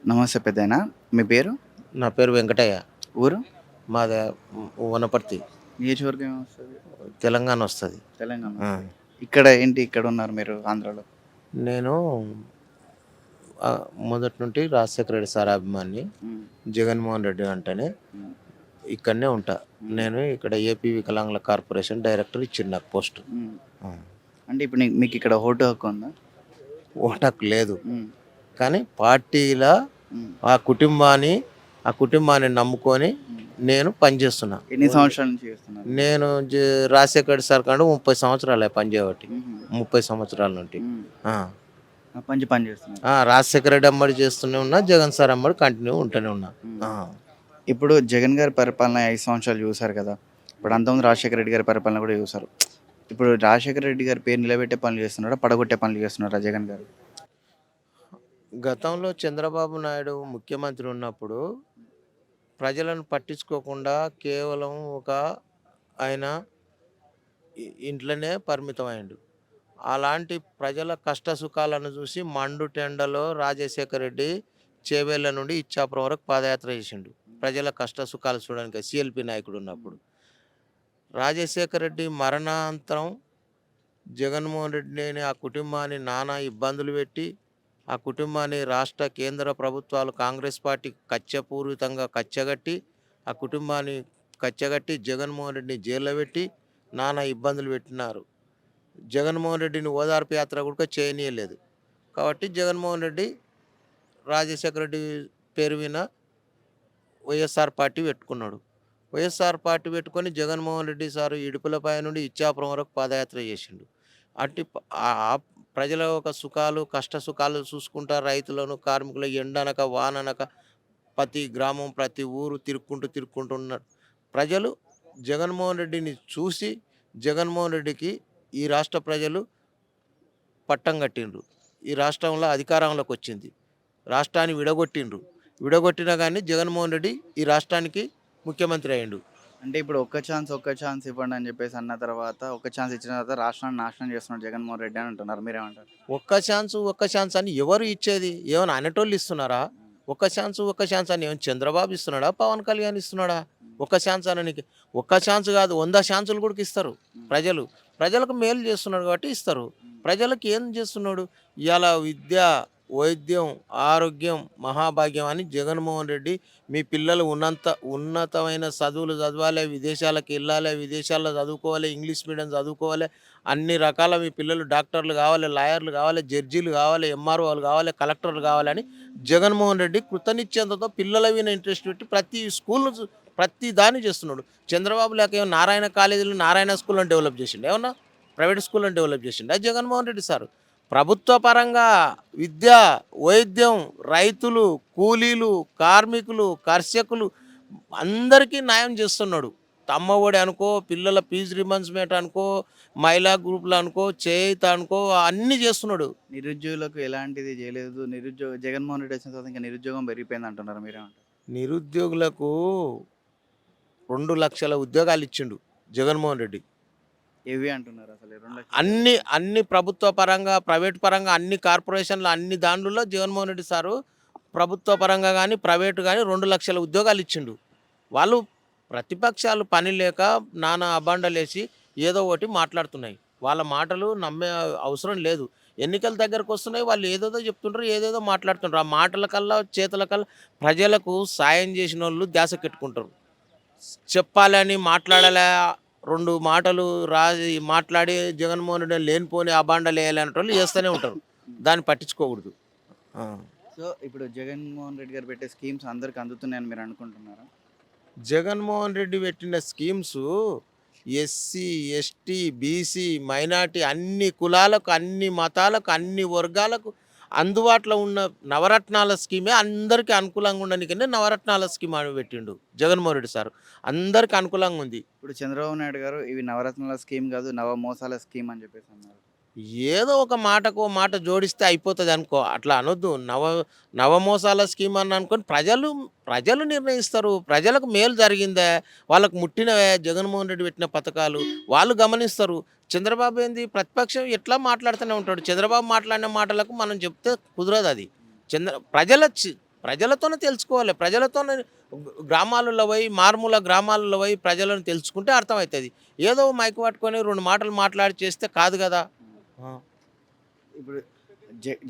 నమస్తే పెద్దాయనా. మీ పేరు? నా పేరు వెంకటయ్య. ఊరు? మాది వనపర్తి. నియోజకవర్గం ఏమొస్తది? తెలంగాణ వస్తది. తెలంగాణ ఆ! వస్తది. ఇక్కడ ఏంటి ఇక్కడున్నారు మీరు ఆంధ్రాలో? నేను మొదటి నుండి రాజశేఖర రెడ్డి సార్ అభిమానిని. హ్మ్. జగన్మోహన్ రెడ్డి అంటేనే హ్మ్. ఇక్కడనే ఉంటా. హ్మ్. నేను ఇక్కడ ఏపీ వికలాంగుల కార్పొరేషన్ డైరెక్టర్ ఇచ్చిండు నాకు పోస్ట్. హ్మ్. ఆ! అంటే ఇప్పుడు మీకిక్కడ ఓటు హక్కు ఉందా? ఓటు హక్కు లేదు. హ్మ్. కానీ పార్టీల హ్మ్. ఆ కుటుంబాన్ని నమ్ముకొని హ్మ్. నేను పనిచేస్తున్నా. ఎన్ని సంవత్సరాల నుంచి చేస్తున్నారు? నేను రాజశేఖర రెడ్డి సార్ కాడ 30 సంవత్సరాలే పనిచేయబట్టి. హుహు. 30 సంవత్సరాల నుండి. హ్మ్. ఆ! అప్పటి పని చేస్తున్నారు. రాజశేఖర రెడ్డి అమ్మడి చేస్తూనే ఉన్నా. జగన్ సార్ అమ్మడి కంటిన్యూ ఉంటూనే ఉన్నా. హ్మ్. ఆ! ఇప్పుడు జగన్ గారి పరిపాలన 5 సంవత్సరాలు చూసారు కదా! ఇప్పుడు అంతకుముందు రాజశేఖర రెడ్డి గారి పరిపాలన కూడా చూసారు. ఇప్పుడు రాజశేఖర రెడ్డి గారి పేరు నిలబెట్టే పనులు చేస్తున్నారా? పడగొట్టే పనులు చేస్తున్నారా జగన్ గారు? గతంలో చంద్రబాబు నాయుడు ముఖ్యమంత్రి ఉన్నప్పుడు ప్రజలను పట్టించుకోకుండా కేవలం ఆయన ఇంట్లోనే పరిమితమైండు. అలాంటి ప్రజల కష్ట సుఖాలను చూసి మండుటెండలో రాజశేఖర రెడ్డి చేవెళ్ళ నుండి ఇచ్చాపురం వరకు పాదయాత్ర చేసిండు. ప్రజల కష్ట సుఖాలు చూడడానికి సీఎల్‌పీ నాయకుడు ఉన్నప్పుడు. రాజశేఖర రెడ్డి మరణాంతరం జగన్మోహన్ రెడ్డిని ఆ కుటుంబాన్ని నానా ఇబ్బందులు పెట్టి, ఆ కుటుంబాన్ని రాష్ట్ర, కేంద్ర ప్రభుత్వాలు కాంగ్రెస్ పార్టీ కక్షపూరితంగా కచ్చగట్టి, ఆ కుటుంబాన్ని కచ్చగట్టి జగన్మోహన్ రెడ్డిని జైల్‌లో పెట్టి, నానా ఇబ్బందులు పెట్టినారు. జగన్మోహన్ రెడ్డిని ఓదార్పు యాత్ర కూడా చేయనీయలేదు. కాబట్టి జగన్మోహన్ రెడ్డి రాజశేఖర రెడ్డి పేరు విన వైఎస్ఆర్ పార్టీ పెట్టుకున్నాడు. వైఎస్ఆర్ పార్టీ పెట్టుకొని జగన్మోహన్ రెడ్డి సారు ఇడుపులపై నుండి ఇచ్చాపురం వరకు పాదయాత్ర చేసిండు. అట్టి ప ఆ- ఆ ప్రజల యొక్క సుఖాలు, కష్ట సుఖాలు చూసుకుంటా రైతులను, కార్మికులు ఎండనక, వాననక ప్రతి గ్రామం, ప్రతి ఊరు తిరుక్కుంటూ ఉన్నారు. ప్రజలు జగన్మోహన్ రెడ్డిని చూసి, జగన్మోహన్ రెడ్డికి ఈ రాష్ట్ర ప్రజలు పట్టం కట్టిండ్రు. ఈ రాష్ట్రంలో అధికారంలోకి వచ్చింది. రాష్ట్రాన్ని విడగొట్టిండ్రు. విడగొట్టినా గానీ జగన్మోహన్ రెడ్డి ఈ రాష్ట్రానికి ముఖ్యమంత్రి అయ్యిండు. అంటే ఇప్పుడు ఒక్క ఛాన్స్ ఇవ్వండి అని చెప్పేసి అన్న తర్వాత, ఒక్క ఛాన్స్ ఇచ్చిన తర్వాత రాష్ట్రాన్ని నాశనం చేస్తున్నాడు జగన్మోహన్ రెడ్డి అని అంటున్నారు. మీరేమంటారు? ఒక్క ఛాన్స్ అని ఎవరు ఇచ్చేది? ఏమైనా అనేటోళ్ళు ఇస్తున్నారా? ఒక్క ఛాన్స్ అని ఏమైనా చంద్రబాబు ఇస్తున్నాడా? పవన్ కళ్యాణ్ ఇస్తున్నాడా? ఒక్క ఛాన్స్ అననీకి. ఒక్క ఛాన్స్ కాదు, 100 ఛాన్సులు కూడా ఇస్తారు ప్రజలు. ప్రజలకు మేలు చేస్తున్నాడు కాబట్టి ఇస్తారు. ప్రజలకు ఏం చేస్తున్నాడు? ఇయాల విద్య, వైద్యం, ఆరోగ్యం, మహాభాగ్యం అని జగన్మోహన్ రెడ్డి మీ పిల్లలు ఉన్నతమైన చదువులు చదవాలి, విదేశాలకు వెళ్ళాలి, విదేశాల్లో చదువుకోవాలి, ఇంగ్లీష్ మీడియం చదువుకోవాలి, అన్ని రకాల మీ పిల్లలు డాక్టర్లు కావాలి, లాయర్లు కావాలి, జడ్జీలు కావాలి, ఎంఆర్ఓలు కావాలి, కలెక్టర్లు కావాలని జగన్మోహన్ రెడ్డి కృతనిశ్చయంతతో పిల్లల మీద ఇంట్రెస్ట్ పెట్టి ప్రతి స్కూల్ను ప్రతి దాన్ని చేస్తున్నాడు. చంద్రబాబు లేక ఏమో నారాయణ కాలేజీలు, నారాయణ స్కూళ్ళని డెవలప్ చేసిండు. ఏమన్నా ప్రైవేట్ స్కూళ్ళని డెవలప్ చేసిండు అది జగన్మోహన్ రెడ్డి సారు. ప్రభుత్వ పరంగా విద్య, వైద్యం, రైతులు, కూలీలు, కార్మికులు, కర్షకులు అందరికీ న్యాయం చేస్తున్నాడు. అమ్మఒడి అనుకో, పిల్లల ఫీజు రిమంబర్స్మెంట్ అనుకో, మహిళా గ్రూపులు అనుకో, చేయూత అనుకో అన్నీ చేస్తున్నాడు. నిరుద్యోగులకు ఎలాంటిది చేయలేదు. జగన్మోహన్ రెడ్డి వచ్చిన తర్వాత ఇంకా నిరుద్యోగం పెరిగిపోయింది అంటున్నారు. మీరేమంటారు? నిరుద్యోగులకు 2,00,000 ఉద్యోగాలు ఇచ్చిండు జగన్మోహన్ రెడ్డి. ఏవి అంటున్నారు అసలు 2,00,000 అన్ని ప్రభుత్వ పరంగా, ప్రైవేట్ పరంగా అన్ని కార్పొరేషన్‌లు అన్ని దాండ్లలో జగన్మోహన్ రెడ్డి సారు ప్రభుత్వ పరంగా గాని, ప్రైవేట్ గాని 2,00,000 ఉద్యోగాలు ఇచ్చిండు. వాళ్ళు ప్రతిపక్షాలు పని లేక నానా అబాండాలేసి ఏదో ఒకటి మాట్లాడుతున్నాయి. వాళ్ళ మాటలు నమ్మే అవసరం లేదు. ఎన్నికల దగ్గరకొస్తున్నాయి. వాళ్ళు ఏదేదో చెప్తుంటారు, ఏదేదో మాట్లాడుతుంటారు. ఆ మాటల కల్లా, చేతల కల్లా ప్రజలకు సాయం చేసినోళ్ళు ధ్యాసకెట్టుకుంటారు. చెప్పాలని మాట్లాడాలా 2 మాటలు మాట్లాడి జగన్మోహన్ రెడ్డి లేనిపోని అబాండాలేయాలనేటోళ్ళు చేస్తూనే ఉంటారు. దాన్ని పట్టించుకోకూడదు. ఆ! సో, ఇప్పుడు జగన్మోహన్ రెడ్డి గారు పెట్టే స్కీమ్స్ అందరికి అందుతున్నాయని మీరు అనుకుంటున్నారా? జగన్మోహన్ రెడ్డి పెట్టిన schemes SC, ST, BC, minority అన్ని కులాలకు, అన్ని మతాలకు, అన్ని వర్గాలకు అందుబాటులో ఉన్న నవరత్నాల స్కీమే అందరికీ అనుకూలంగా ఉండనికనే నవరత్నాల స్కీమ్ అని పెట్టిండు జగన్మోహన్ రెడ్డి సారు. అందరికి అనుకూలంగా ఉంది. ఇప్పుడు చంద్రబాబు నాయుడు గారు ఇవి నవరత్నాల స్కీమ్ కాదు, నవ మోసాల స్కీమ్ అని చెప్పేసి అన్నారు. ఏదో ఒక మాటకో మాట జోడిస్తే అయిపోతుంది అనుకో. అట్లా అనొద్దు. నవమోసాల స్కీమ్ అని అనుకొని ప్రజలు నిర్ణయిస్తారు. ప్రజలకు మేలు జరిగిందే, వాళ్ళకు ముట్టినవే జగన్మోహన్ రెడ్డి పెట్టిన పథకాలు వాళ్ళు గమనిస్తారు. చంద్రబాబు ఏంది ప్రతిపక్షం ఎట్లా మాట్లాడుతూనే ఉంటాడు. చంద్రబాబు మాట్లాడిన మాటలకు మనం చెప్తే కుదరదు అది. ప్రజలతోనే తెలుసుకోవాలి. ప్రజలతోనే గ్రామాలలో పోయి మారుమూల గ్రామాలలో పోయి ప్రజలను తెలుసుకుంటే అర్థమవుతుంది. ఏదో మైక్ పట్టుకొని 2 మాటలు మాట్లాడి చేస్తే కాదు కదా! ఆ! ఇప్పుడు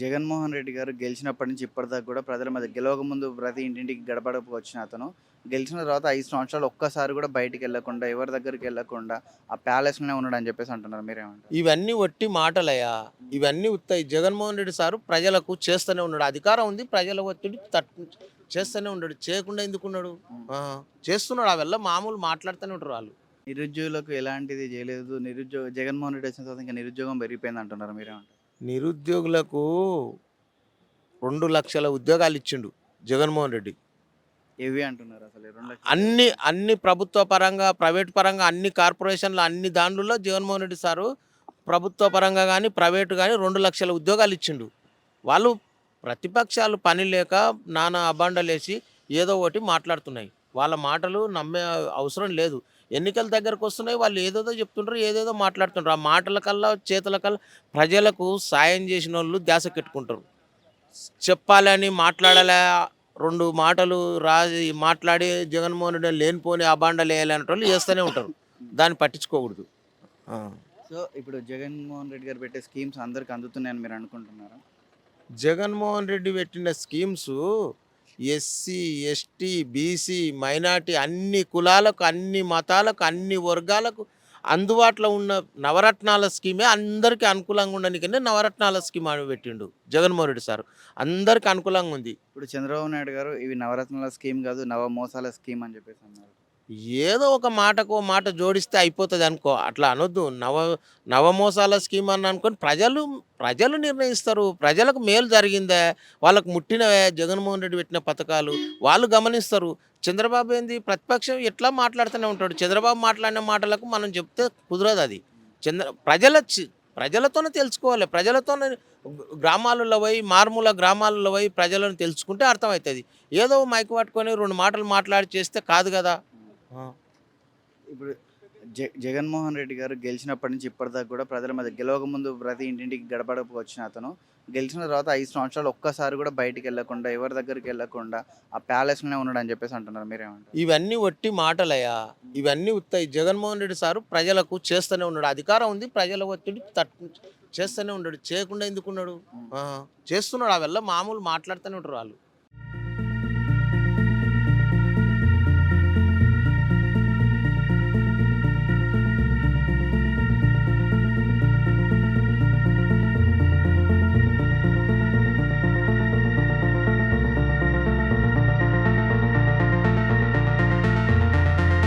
జగన్మోహన్ రెడ్డి గారు గెలిచినప్పటి నుంచి ఇప్పటిదాకా కూడా ప్రజల మధ్య గెలవక ముందు ప్రతి ఇంటింటికి గడపడకు వచ్చిన అతను గెలిచిన తర్వాత 5 సంవత్సరాలు ఒక్కసారి కూడా బయటికి వెళ్ళకుండా ఎవరి దగ్గరికి వెళ్ళకుండా ఆ ప్యాలెస్లోనే ఉన్నాడు అని చెప్పేసి అంటున్నారు. మీరేమంటారు? ఇవన్నీ ఒట్టి మాటలయ్యా. ఇవన్నీ ఉత్తయి. జగన్మోహన్ రెడ్డి సారు ప్రజలకు చేస్తూనే ఉన్నాడు. అధికారం ఉంది. ప్రజల ఒత్తిడి చేస్తూనే ఉన్నాడు. చేయకుండా ఎందుకున్నాడు? ఆ! చేస్తున్నాడు. అవెల్లా మామూలు మాట్లాడుతూనే ఉంటారు వాళ్ళు. నిరుద్యోగులకు ఎలాంటిది చేయలేదు. జగన్మోహన్ రెడ్డి వచ్చిన తర్వాత ఇంకా నిరుద్యోగం పెరిగిపోయింది అంటున్నారు. మీరేమంటారు? నిరుద్యోగులకు 2,00,000 ఉద్యోగాలు ఇచ్చిండు జగన్మోహన్ రెడ్డి. ఏవి అంటున్నారు అసలు 2 లక్షలు? అన్ని ప్రభుత్వ పరంగా, ప్రైవేట్ పరంగా అన్ని కార్పొరేషన్‌ల అన్ని దాండ్లలో జగన్మోహన్ రెడ్డి సారు ప్రభుత్వ పరంగా గాని, ప్రైవేట్ గాని 2,00,000 ఉద్యోగాలు ఇచ్చిండు. వాళ్ళు ప్రతిపక్షాలు పని లేక నానా అబాండాలేసి ఏదో ఒకటి మాట్లాడుతున్నాయి. వాళ్ళ మాటలు నమ్మే అవసరం లేదు. ఎన్నికల దగ్గరకొస్తున్నాయి. వాళ్ళు ఏదేదో చెప్తుంటారు. ఏదేదో మాట్లాడుతుంటారు. ఆ మాటల కల్లా, చేతల కల్లా ప్రజలకు సాయం చేసినోళ్ళు ధ్యాసకెట్టుకుంటారు. చెప్పాలని మాట్లాడాలా 2 మాటలు మాట్లాడి జగన్మోహన్ రెడ్డి లేనిపోని అబాండాలేయాలనేటోళ్ళు చేస్తూనే ఉంటారు. దాన్ని పట్టించుకోకూడదు. ఆ! సో ఇప్పుడు జగన్మోహన్ రెడ్డి గారు పెట్టే స్కీమ్స్ అందరికి అందుతున్నాయని మీరు అనుకుంటున్నారా? జగన్మోహన్ రెడ్డి పెట్టిన schemes SC, ST, BC, minority అన్ని కులాలకు, అన్ని మతాలకు, అన్ని వర్గాలకు అందుబాటులో ఉన్న నవరత్నాల స్కీమే అందరికీ అనుకూలంగా ఉండడానికనే నవరత్నాల స్కీమ్ అని పెట్టిండు జగన్మోహన్ రెడ్డి సారు. అందరికీ అనుకూలంగా ఉంది. ఇప్పుడు చంద్రబాబు నాయుడు గారు ఇవి నవరత్నాల స్కీమ్ కాదు నవమోసాల స్కీమ్ అని చెప్పేసి అన్నారు. ఏదో ఒక మాటకో మాట జోడిస్తే అయిపోతుంది అనుకో. అట్లా అనొద్దు. నవమోసాల స్కీమ్ అని అనుకొని ప్రజలు నిర్ణయిస్తారు. ప్రజలకు మేలు జరిగిందా, వాళ్ళకు ముట్టినవే జగన్మోహన్ రెడ్డి పెట్టిన పథకాలు వాళ్ళు గమనిస్తారు. చంద్రబాబు ఏంది ప్రతిపక్షం ఎట్లా మాట్లాడుతూనే ఉంటాడు. చంద్రబాబు మాట్లాడిన మాటలకు మనం చెప్తే కుదరదు అది. ప్రజలతోనే తెలుసుకోవాలి. ప్రజలతోనే గ్రామాలలో పోయి మారుమూల గ్రామాలలో పోయి ప్రజలను తెలుసుకుంటే అర్థమవుతుంది. ఏదో మైక్ పట్టుకొని 2 మాటలు మాట్లాడి చేస్తే కాదు కదా! ఆ! ఇప్పుడు జగన్మోహన్ రెడ్డి గారు గెలిచినప్పటి నుంచి ఇప్పటిదాకా కూడా ప్రజల మధ్య గెలవక ముందు ప్రతి ఇంటింటికి గడపడకు వచ్చిన అతను గెలిచిన తర్వాత 5 సంవత్సరాలు ఒక్కసారి కూడా బయటికి వెళ్ళకుండా ఎవరి దగ్గరికి వెళ్ళకుండా ఆ ప్యాలెస్లోనే ఉన్నాడు అని చెప్పేసి అంటున్నారు. మీరేమంటారు? ఇవన్నీ ఒట్టి మాటలయ్యా. ఇవన్నీ ఉత్తయి. జగన్మోహన్ రెడ్డి సారు ప్రజలకు చేస్తూనే ఉన్నాడు. అధికారం ఉంది. ప్రజల ఒత్తిడి చేస్తూనే ఉన్నాడు. చేయకుండా ఎందుకున్నాడు? ఆ! చేస్తున్నాడు. అవెల్లా మామూలు మాట్లాడుతూనే ఉంటారు వాళ్ళు.